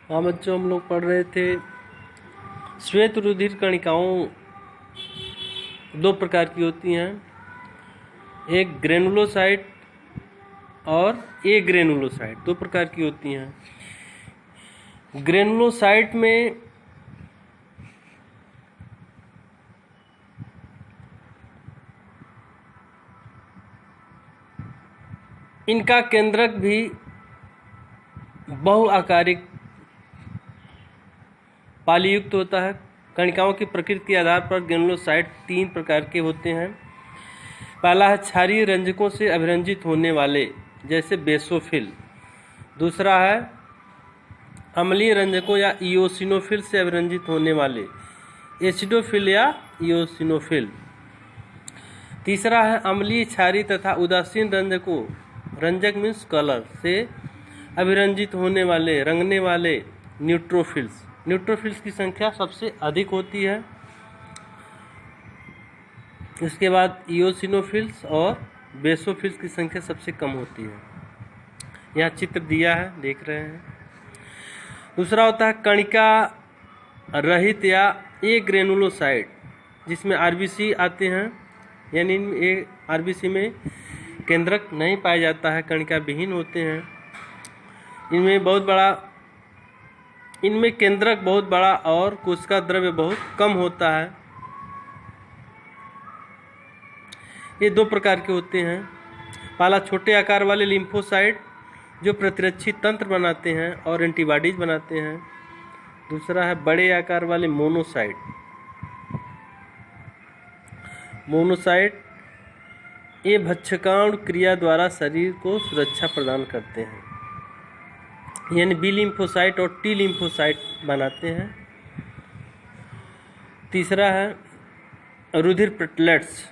हाँ बच्चों, हम लोग पढ़ रहे थे श्वेत रुधिर कणिकाओं दो प्रकार की होती हैं, एक ग्रेनुलोसाइट और ए ग्रेनुलोसाइट। दो प्रकार की होती हैं। ग्रेनुलोसाइट में इनका केंद्रक भी बहुआकारिक पालीयुक्त होता है। कणिकाओं की प्रकृति के आधार पर ग्रेनुलोसाइट तीन प्रकार के होते हैं। पहला है क्षारीय रंजकों से अभिरंजित होने वाले, जैसे बेसोफिल। दूसरा है अम्लीय रंजकों या इओसिनोफिल से अभिरंजित होने वाले, एसिडोफिल या इओसिनोफिल। तीसरा है अम्लीय, क्षारीय तथा उदासीन रंजकों, रंजक मीन्स कलर, से अभिरंजित होने वाले, रंगने वाले, न्यूट्रोफिल्स। न्यूट्रोफिल्स की संख्या सबसे अधिक होती है। इसके बाद इओसिनोफिल्स और बेसोफिल्स की संख्या सबसे कम होती है। यहाँ चित्र दिया है, देख रहे हैं। दूसरा होता है कणिका रहित या ए ग्रेनुलोसाइट, जिसमें आरबीसी आते हैं, यानी इनमें आरबीसी में केंद्रक नहीं पाया जाता है, कणिका विहीन होते हैं। इनमें केंद्रक बहुत बड़ा और कोशिका द्रव्य बहुत कम होता है। ये दो प्रकार के होते हैं। पहला छोटे आकार वाले लिम्फोसाइट, जो प्रतिरक्षी तंत्र बनाते हैं और एंटीबॉडीज बनाते हैं। दूसरा है बड़े आकार वाले मोनोसाइट। ये भक्षकाण क्रिया द्वारा शरीर को सुरक्षा प्रदान करते हैं, यानी बी लिम्फोसाइट और टी लिम्फोसाइट बनाते हैं। तीसरा है रुधिर प्लेटलेट्स।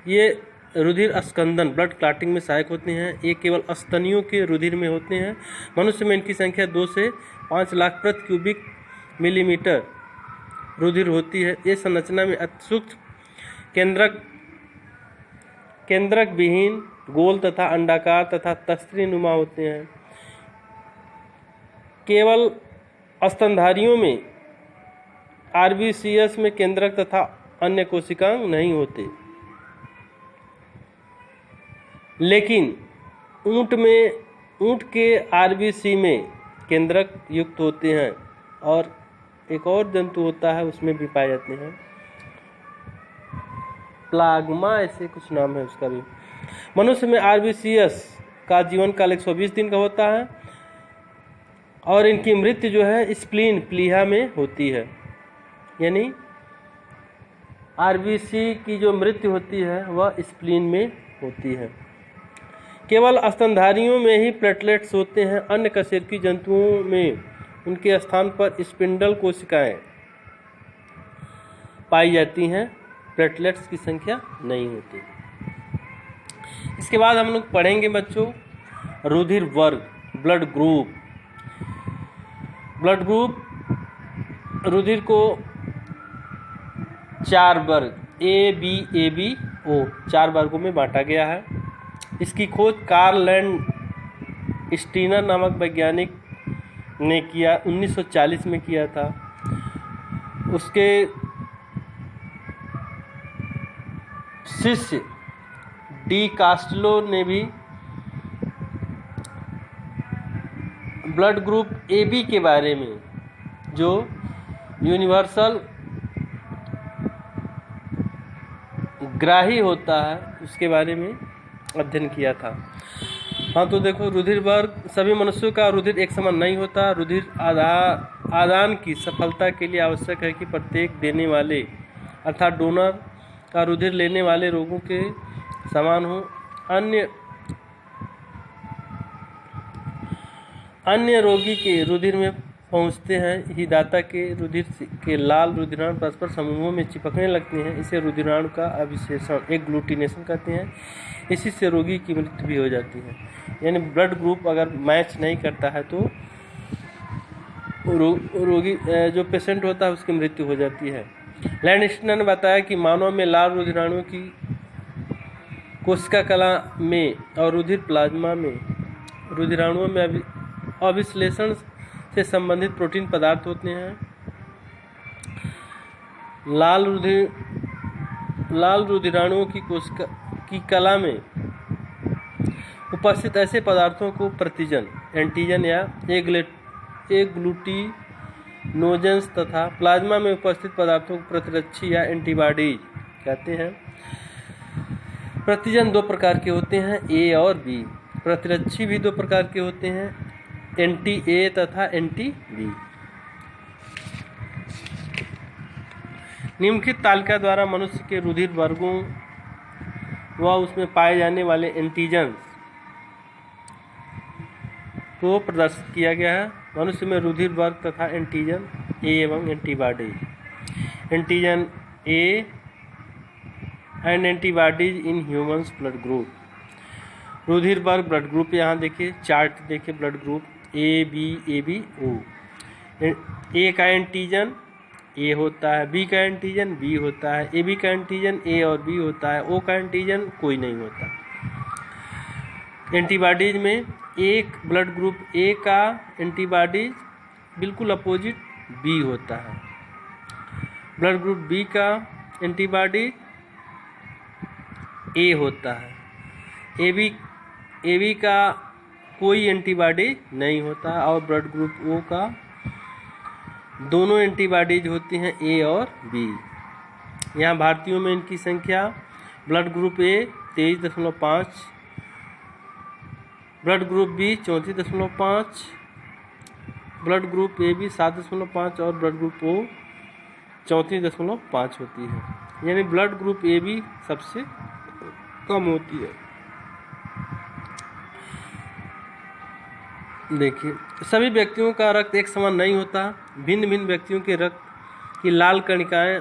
ये रुधिर स्कंदन, ब्लड क्लॉटिंग में सहायक होते हैं। ये केवल स्तनियों के रुधिर में होते हैं। मनुष्य में इनकी संख्या 2 से 5 लाख प्रति क्यूबिक मिलीमीटर रुधिर होती है। ये संरचना में सूक्ष्म केंद्रक विहीन, गोल तथा अंडाकार तथा तस्तरी नुमा होते हैं। केवल स्तनधारियों में आरबीसीएस में केंद्रक तथा अन्य कोशिकांग नहीं होते, लेकिन ऊंट के आरबीसी में केंद्रक युक्त होते हैं, और एक और जंतु होता है उसमें भी पाए जाते हैं, प्लाग्मा, ऐसे कुछ नाम है उसका भी। मनुष्य में आरबीसीएस का जीवन काल 120 दिन का होता है, और इनकी मृत्यु जो है स्प्लीन प्लीहा में होती है, यानी आरबीसी की जो मृत्यु होती है वह स्प्लीन में होती है। केवल स्तनधारियों में ही प्लेटलेट्स होते हैं। अन्य कशेरुकी जंतुओं में उनके स्थान पर स्पिंडल कोशिकाएं पाई जाती हैं, प्लेटलेट्स की संख्या नहीं होती। इसके बाद हम लोग पढ़ेंगे बच्चों रुधिर वर्ग, ब्लड ग्रुप। ब्लड ग्रुप रुधिर को 4 वर्ग ABO 4 वर्गों में बांटा गया है। इसकी खोज कार्ल लैंड स्टीनर नामक वैज्ञानिक ने किया, 1940 में किया था। उसके शिष्य डी कास्टलो ने भी ब्लड ग्रुप AB के बारे में, जो यूनिवर्सल ग्राही होता है, उसके बारे में अध्ययन किया था। हाँ, तो देखो रुधिर वर्ग, सभी मनुष्यों का रुधिर एक समान नहीं होता। रुधिर आदान की सफलता के लिए आवश्यक है कि प्रत्येक देने वाले अर्थात डोनर का रुधिर लेने वाले रोगों के समान हो। अन्य रोगी के रुधिर में पहुंचते हैं ही दाता के रुधिर के लाल रुधिराणु परस्पर समूहों में चिपकने लगते हैं। इसे रुधिराणु का अविशेषण, एग्लूटिनेशन कहते हैं। इसी से रोगी की मृत्यु भी हो जाती है। यानी ब्लड ग्रुप अगर मैच नहीं करता है तो रोगी जो पेशेंट होता है उसकी मृत्यु हो जाती है। लैंडस्टीनर ने बताया कि मानव में लाल रुधिराणु की कोशिका कला में और रुधिर प्लाज्मा में रुधिराणुओं में अभिश्लेषण से संबंधित प्रोटीन पदार्थ होते हैं। लाल रुधिराणुओं की कोशिका की कला में उपस्थित ऐसे पदार्थों को प्रतिजन, एंटीजन या एग्लूटिनोजेंस तथा प्लाज्मा में उपस्थित पदार्थों को प्रतिरक्षी या एंटीबॉडीज कहते हैं। प्रतिजन दो प्रकार के होते हैं, ए और बी। प्रतिरक्षी भी दो प्रकार के होते हैं, एंटी ए तथा एंटी बी। निम्नलिखित तालिका द्वारा मनुष्य के रुधिर वर्गों व उसमें पाए जाने वाले एंटीजन्स को प्रदर्शित किया गया है। मनुष्य में रुधिर वर्ग तथा एंटीजन ए एवं antibodies. Antigen A and antibodies in humans blood group. रुधिर वर्ग ब्लड ग्रुप यहाँ देखिए, चार्ट देखिए, blood group A B O. A का एंटीजन ए होता है, बी का एंटीजन बी होता है, ए बी का एंटीजन ए और बी होता है, ओ का एंटीजन कोई नहीं होता। एंटीबॉडीज में एक ब्लड ग्रुप ए का एंटीबॉडीज बिल्कुल अपोजिट बी होता है। ब्लड ग्रुप बी का एंटीबॉडी ए होता है। ए बी का कोई एंटीबॉडी नहीं होता और ब्लड ग्रुप ओ का दोनों एंटीबॉडीज होती हैं ए और बी। यहाँ भारतीयों में इनकी संख्या blood group A 23.5, blood group B 34.5, blood group A B 7.5 और ब्लड ग्रुप ओ 34.5 होती है। यानी ब्लड ग्रुप ए बी सबसे कम होती है। देखिए, सभी व्यक्तियों का रक्त एक समान नहीं होता। भिन्न भिन्न व्यक्तियों के रक्त की लाल कणिकाएं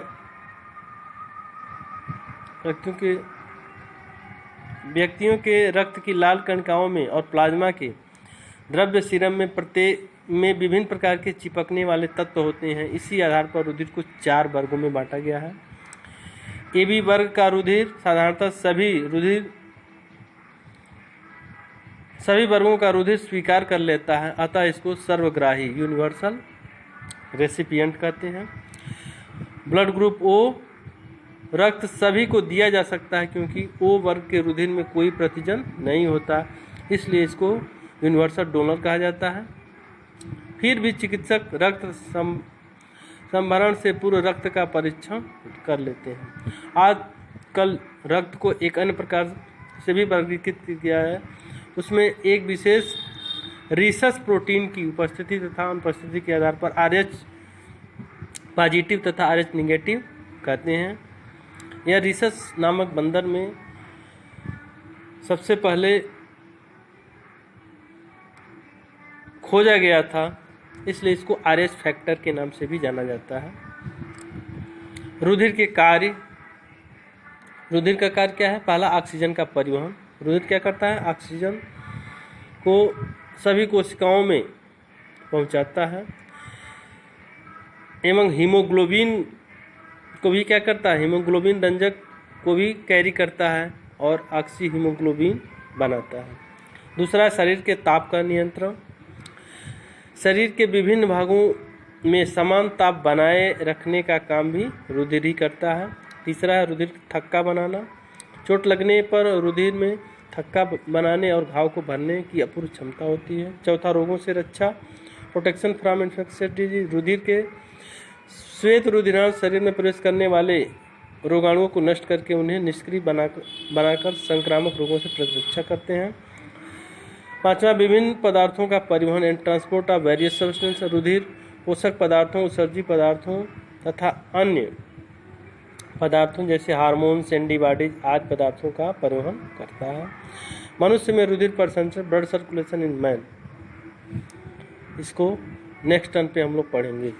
व्यक्तियों के रक्त की लाल कणिकाओं में और प्लाज्मा के द्रव्य सीरम में प्रत्येक में विभिन्न प्रकार के चिपकने वाले तत्व होते हैं। इसी आधार पर रुधिर को 4 वर्गों में बांटा गया है। ए बी वर्ग का रुधिर साधारणतः सभी वर्गों का रुधिर स्वीकार कर लेता है, अतः इसको सर्वग्राही यूनिवर्सल रेसिपिएंट कहते हैं। ब्लड ग्रुप ओ रक्त सभी को दिया जा सकता है क्योंकि ओ वर्ग के रुधिर में कोई प्रतिजन नहीं होता, इसलिए इसको यूनिवर्सल डोनर कहा जाता है। फिर भी चिकित्सक रक्त संभरण से पूर्व रक्त का परीक्षण कर लेते हैं। आजकल रक्त को एक अन्य प्रकार से भी वर्गीकृत किया है, उसमें एक विशेष रीसस प्रोटीन की उपस्थिति तथा अनुपस्थिति के आधार पर RH पॉजिटिव तथा RH निगेटिव कहते हैं। यह रीसस नामक बंदर में सबसे पहले खोजा गया था, इसलिए इसको RH फैक्टर के नाम से भी जाना जाता है। रुधिर के कार्य, रुधिर का कार्य क्या है? पहला, ऑक्सीजन का परिवहन। रुधिर क्या करता है? ऑक्सीजन को सभी कोशिकाओं में पहुंचाता है एवं हीमोग्लोबिन को भी क्या करता है? हीमोग्लोबिन रंजक को भी कैरी करता है और ऑक्सी हीमोग्लोबिन बनाता है। दूसरा, शरीर के ताप का नियंत्रण। शरीर के विभिन्न भागों में समान ताप बनाए रखने का काम भी रुधिर ही करता है। तीसरा है रुधिर थक्का बनाना। चोट लगने पर रुधिर में थक्का बनाने और घाव को भरने की अपूर्व क्षमता होती है। चौथा, रोगों से रक्षा, प्रोटेक्शन फ्रॉम इन्फेक्शियस डिजीज। रुधिर के श्वेत रुधिरांश शरीर में प्रवेश करने वाले रोगाणुओं को नष्ट करके उन्हें निष्क्रिय बनाकर संक्रामक रोगों से प्रतिरक्षा करते हैं। पांचवा, विभिन्न पदार्थों का परिवहन and transport of various substance. रुधिर पोषक पदार्थों, उत्सर्जी पदार्थों तथा अन्य पदार्थों जैसे हार्मोन्स, एंटीबॉडीज आदि पदार्थों का परिवहन करता है। मनुष्य में रुधिर परिसंचरण, ब्लड सर्कुलेशन इन मैन, इसको नेक्स्ट टर्न पे हम लोग पढ़ेंगे।